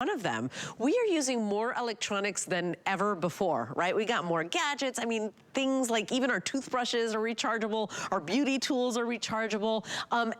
one of them. We are using more electronics than ever before, right? We got more gadgets. I mean, things like even our toothbrushes are rechargeable, our beauty tools are rechargeable,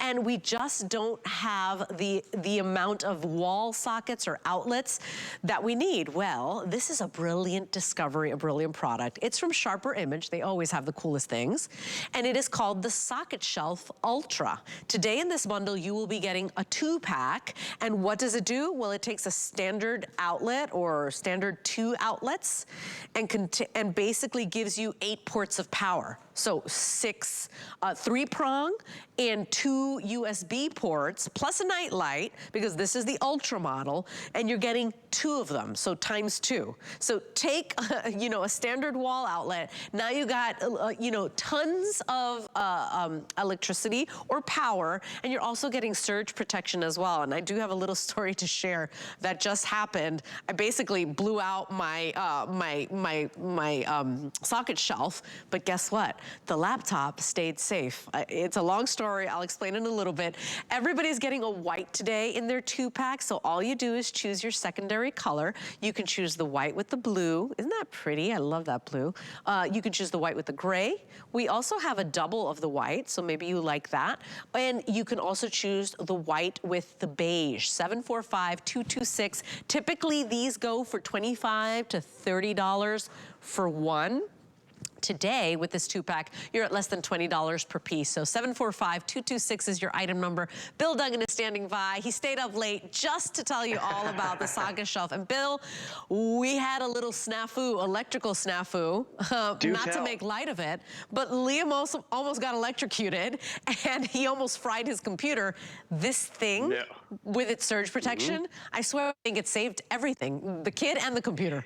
and we just don't have the amount of wall sockets or outlets that we need. Well, this is a brilliant discovery, a brilliant product. It's from Sharper Image. They always have the coolest things. And it is called the Socket Shelf Ultra. Today in this bundle, you will be getting a 2-pack. And what does it do? Well, it takes a standard outlet or standard 2 outlets and basically gives you 8 ports of power. So 6 3-prong and 2 USB ports plus a night light, because this is the Ultra model, and you're getting 2 of them, so times 2. So take, you know, a standard wall outlet. Now you got, you know, tons of electricity or power, and you're also getting surge protection as well. And I do have a little story to share that just happened. I basically blew out my socket shelf, but guess what? The laptop stayed safe. It's a long story. I'll explain it in a little bit. Everybody's getting a white today in their 2-pack, so all you do is choose your secondary color. You can choose the white with the blue. Isn't that pretty? I love that blue. You can choose the white with the gray. We also have a double of the white, so maybe you like that. And you can also choose the white with the beige, 745-226. Typically, these go for $25 to $30 for one. Today, with this 2-pack, you're at less than $20 per piece. So 745-226 is your item number. Bill Duggan is standing by. He stayed up late just to tell you all about the Socket Shelf. And Bill, we had a little snafu, electrical snafu, not to make light of it, but Liam also almost got electrocuted and he almost fried his computer. This thing, with its surge protection, I swear I think it saved everything, the kid and the computer.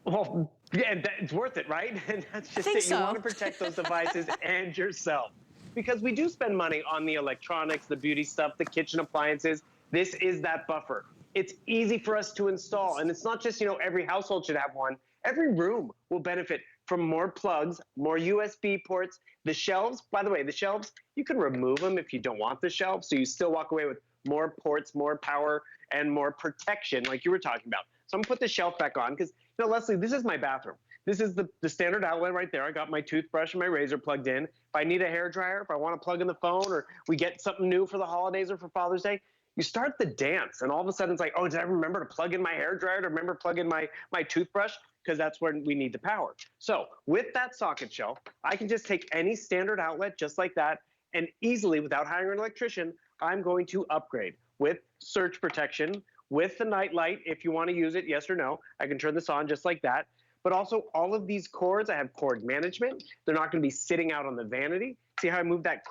Well, yeah, it's worth it, right? And that's just it. You want to protect those devices and yourself. Because we do spend money on the electronics, the beauty stuff, the kitchen appliances. This is that buffer. It's easy for us to install. And it's not just, you know, every household should have one. Every room will benefit from more plugs, more USB ports. The shelves, by the way, the shelves, you can remove them if you don't want the shelves. So you still walk away with more ports, more power, and more protection like you were talking about. So I'm gonna put the shelf back on because, you know, Leslie, this is my bathroom. This is the standard outlet right there. I got my toothbrush and my razor plugged in. If I need a hairdryer, if I want to plug in the phone, or we get something new for the holidays or for Father's Day, you start the dance, and all of a sudden it's like, oh, did I remember to plug in my hairdryer? To remember to plug in my toothbrush? Because that's when we need the power. So with that socket shelf, I can just take any standard outlet just like that, and easily, without hiring an electrician, I'm going to upgrade with surge protection, with the night light, if you want to use it, yes or no. I can turn this on just like that. But also all of these cords, I have cord management. They're not going to be sitting out on the vanity. See how I moved that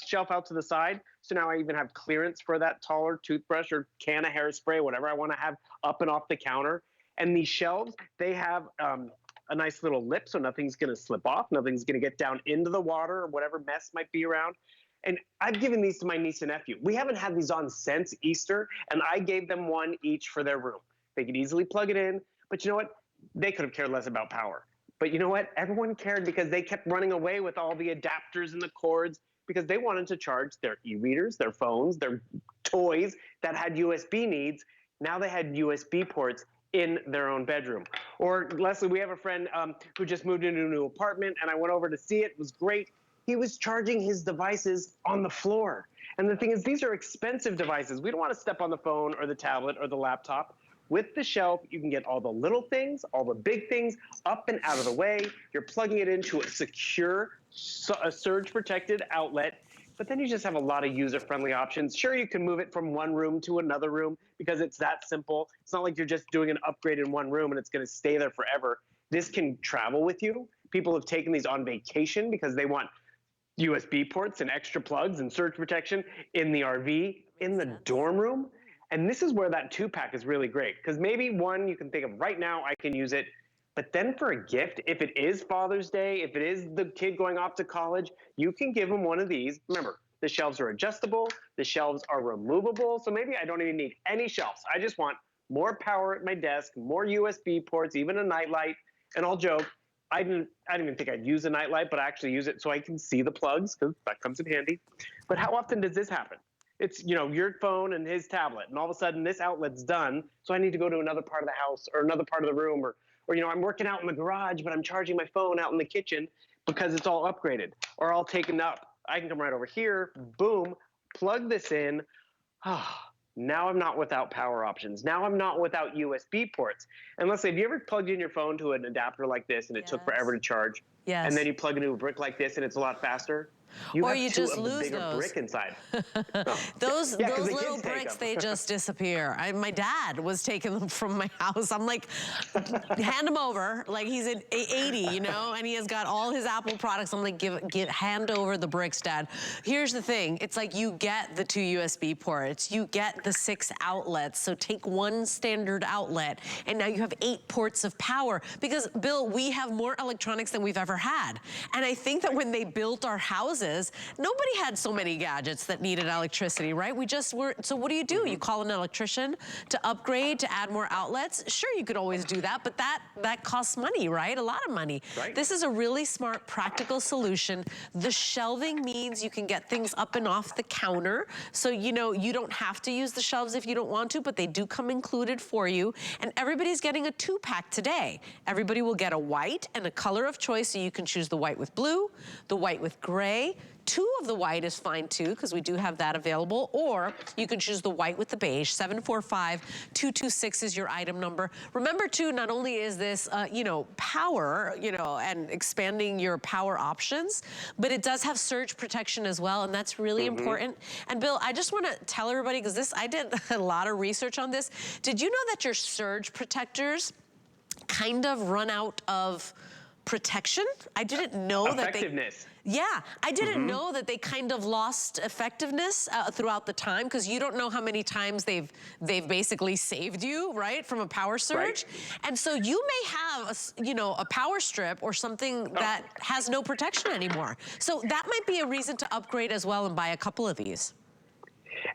shelf out to the side? So now I even have clearance for that taller toothbrush or can of hairspray, whatever I want to have up and off the counter. And these shelves, they have a nice little lip, so nothing's going to slip off. Nothing's going to get down into the water or whatever mess might be around. And I've given these to my niece and nephew. We haven't had these on since Easter, and I gave them one each for their room. They could easily plug it in, but you know what? They could have cared less about power. But you know what? Everyone cared because they kept running away with all the adapters and the cords because they wanted to charge their e-readers, their phones, their toys that had USB needs. Now they had USB ports in their own bedroom. Or Leslie, we have a friend who just moved into a new apartment, and I went over to see it. It was great. He was charging his devices on the floor. And the thing is, these are expensive devices. We don't want to step on the phone or the tablet or the laptop. With the shelf, you can get all the little things, all the big things up and out of the way. You're plugging it into a secure, surge-protected outlet, but then you just have a lot of user-friendly options. Sure, you can move it from one room to another room because it's that simple. It's not like you're just doing an upgrade in one room and it's going to stay there forever. This can travel with you. People have taken these on vacation because they want USB ports and extra plugs and surge protection in the RV, in the dorm room. And this is where that 2-pack is really great, because maybe one you can think of right now, I can use it. But then for a gift, if it is Father's Day, if it is the kid going off to college, you can give them one of these. Remember, the shelves are adjustable, the shelves are removable. So maybe I don't even need any shelves. I just want more power at my desk, more USB ports, even a nightlight. And I'll joke, I didn't even think I'd use a nightlight, but I actually use it so I can see the plugs, because that comes in handy. But how often does this happen? it's, your phone and his tablet, and all of a sudden this outlet's done, so I need to go to another part of the house or another part of the room, or I'm working out in the garage, but I'm charging my phone out in the kitchen because it's all upgraded or all taken up. I can come right over here, boom, plug this in. Now I'm not without power options. Now I'm not without USB ports. And let's say, have you ever plugged in your phone to an adapter like this and it took forever to charge? Yes. And then you plug into a brick like this and it's a lot faster? Or have you two just of the lose bigger those. brick inside. Those the little kids take bricks, them. they just disappear. My dad was taking them from my house. I'm like, hand them over. Like he's at 80, and he has got all his Apple products. I'm like, hand over the bricks, Dad. Here's the thing. It's like you get the 2 USB ports. You get the 6 outlets. So take one standard outlet, and now you have 8 ports of power. Because, Bill, we have more electronics than we've ever had. And I think that when they built our houses, nobody had so many gadgets that needed electricity, right? We just were. So what do? You call an electrician to upgrade, to add more outlets? Sure, you could always do that, but that costs money, right? A lot of money. Right. This is a really smart, practical solution. The shelving means you can get things up and off the counter. So, you don't have to use the shelves if you don't want to, but they do come included for you. And everybody's getting a 2-pack today. Everybody will get a white and a color of choice, so you can choose the white with blue, the white with gray. 2 of the white is fine too, because we do have that available. Or you can choose the white with the beige. 745-226 is your item number. Remember too, not only is this, power, and expanding your power options, but it does have surge protection as well, and that's really important. And Bill, I just want to tell everybody, because I did a lot of research on this. Did you know that your surge protectors kind of run out of protection? I didn't know that they... Yeah, I didn't know that they kind of lost effectiveness throughout the time, because you don't know how many times they've basically saved you, right, from a power surge. Right. And so you may have a power strip or something that has no protection anymore. So that might be a reason to upgrade as well and buy a couple of these.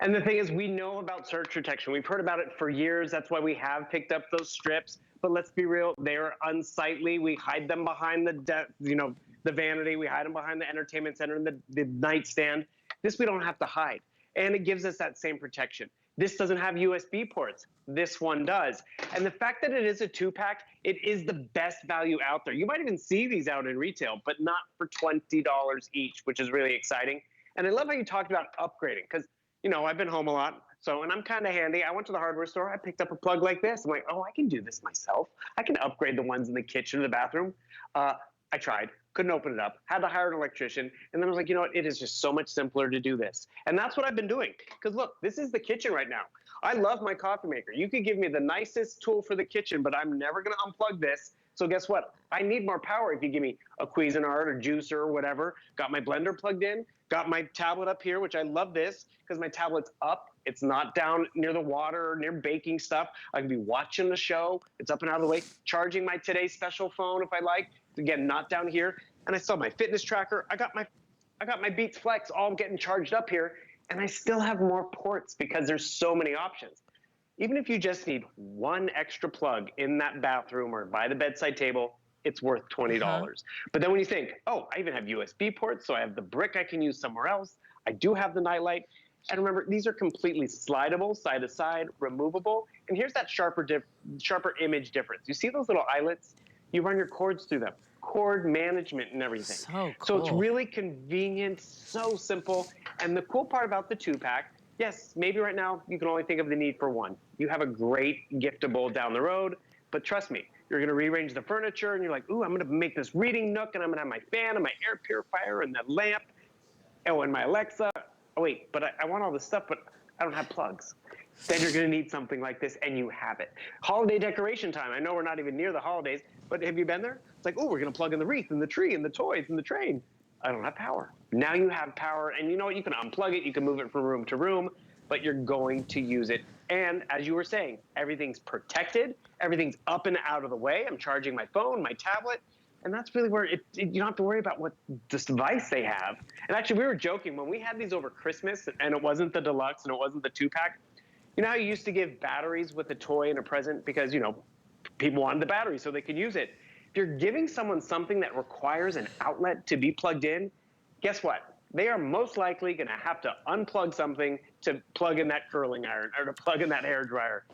And the thing is, we know about surge protection. We've heard about it for years. That's why we have picked up those strips. But let's be real, they're unsightly. We hide them behind the vanity. We hide them behind the entertainment center and the nightstand. This we don't have to hide. And it gives us that same protection. This doesn't have USB ports. This one does. And the fact that it is a 2-pack, it is the best value out there. You might even see these out in retail, but not for $20 each, which is really exciting. And I love how you talked about upgrading, because I've been home a lot, and I'm kind of handy. I went to the hardware store. I picked up a plug like this. I'm like, I can do this myself. I can upgrade the ones in the kitchen or the bathroom. I tried, couldn't open it up, had to hire an electrician. And then I was like, it is just so much simpler to do this. And that's what I've been doing. Because look, this is the kitchen right now. I love my coffee maker. You could give me the nicest tool for the kitchen, but I'm never going to unplug this. So guess what? I need more power if you give me a Cuisinart or juicer or whatever. Got my blender plugged in, got my tablet up here, which I love this because my tablet's up. It's not down near the water or near baking stuff. I can be watching the show. It's up and out of the way. Charging my Today's Special phone if I like. Again, not down here. And I still have my fitness tracker. I got my Beats Flex all getting charged up here. And I still have more ports because there's so many options. Even if you just need one extra plug in that bathroom or by the bedside table, it's worth $20. But then when you think, I even have USB ports, so I have the brick I can use somewhere else. I do have the nightlight. And remember, these are completely slidable, side to side, removable. And here's that sharper image difference. You see those little eyelets? You run your cords through them. Cord management and everything. So cool. So it's really convenient, so simple. And the cool part about the 2-pack, yes, maybe right now you can only think of the need for one. You have a great giftable down the road, but trust me, you're going to rearrange the furniture and you're like, ooh, I'm going to make this reading nook and I'm going to have my fan and my air purifier and that lamp. Oh, and my Alexa. Oh, wait, but I want all this stuff, but I don't have plugs. Then you're going to need something like this, and you have it. Holiday decoration time. I know we're not even near the holidays, but have you been there? It's like, oh, we're going to plug in the wreath and the tree and the toys and the train. I don't have power. Now you have power, and you know what? You can unplug it. You can move it from room to room, but you're going to use it. And as you were saying, everything's protected. Everything's up and out of the way. I'm charging my phone, my tablet. And that's really where you don't have to worry about what this device they have. And actually, we were joking when we had these over Christmas, and it wasn't the deluxe and it wasn't the 2-pack. You know how you used to give batteries with a toy and a present because, people wanted the battery so they could use it. If you're giving someone something that requires an outlet to be plugged in, guess what? they are most likely going to have to unplug something to plug in that curling iron or to plug in that hair dryer.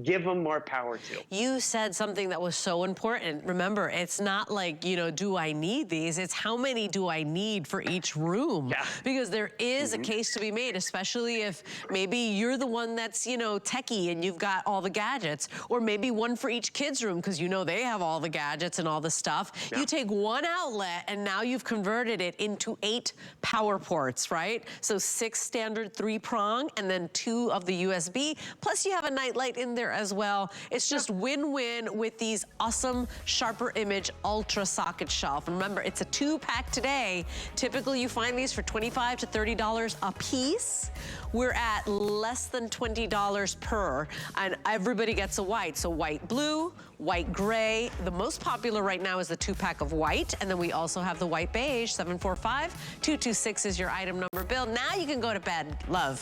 Give them more power to. You said something that was so important. Remember, it's not like, you know, do I need these? It's how many do I need for each room? Yeah. Because there is a case to be made, especially if maybe you're the one that's, you know, techie and you've got all the gadgets, or maybe one for each kid's room because you know they have all the gadgets and all the stuff. Yeah. You take one outlet and now you've converted it into 8 power ports, right? So 6 standard 3-prong and then 2 of the USB, plus you have a night light in there as well. It's just win-win with these awesome Sharper Image Ultra Socket Shelf. And remember, it's a 2-pack today. Typically, you find these for $25 to $30 a piece. We're at less than $20 per, and everybody gets a white. So white blue, white gray. The most popular right now is the 2-pack of white, and then we also have the white beige. 745-226 is your item number. Bill, now you can go to bed. Love.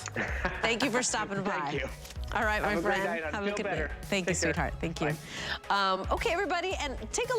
Thank you for stopping by. Thank you. All right, my friend. Have a have great a good night. night. Thank you, sweetheart. Thank you. Okay, everybody, and take a look.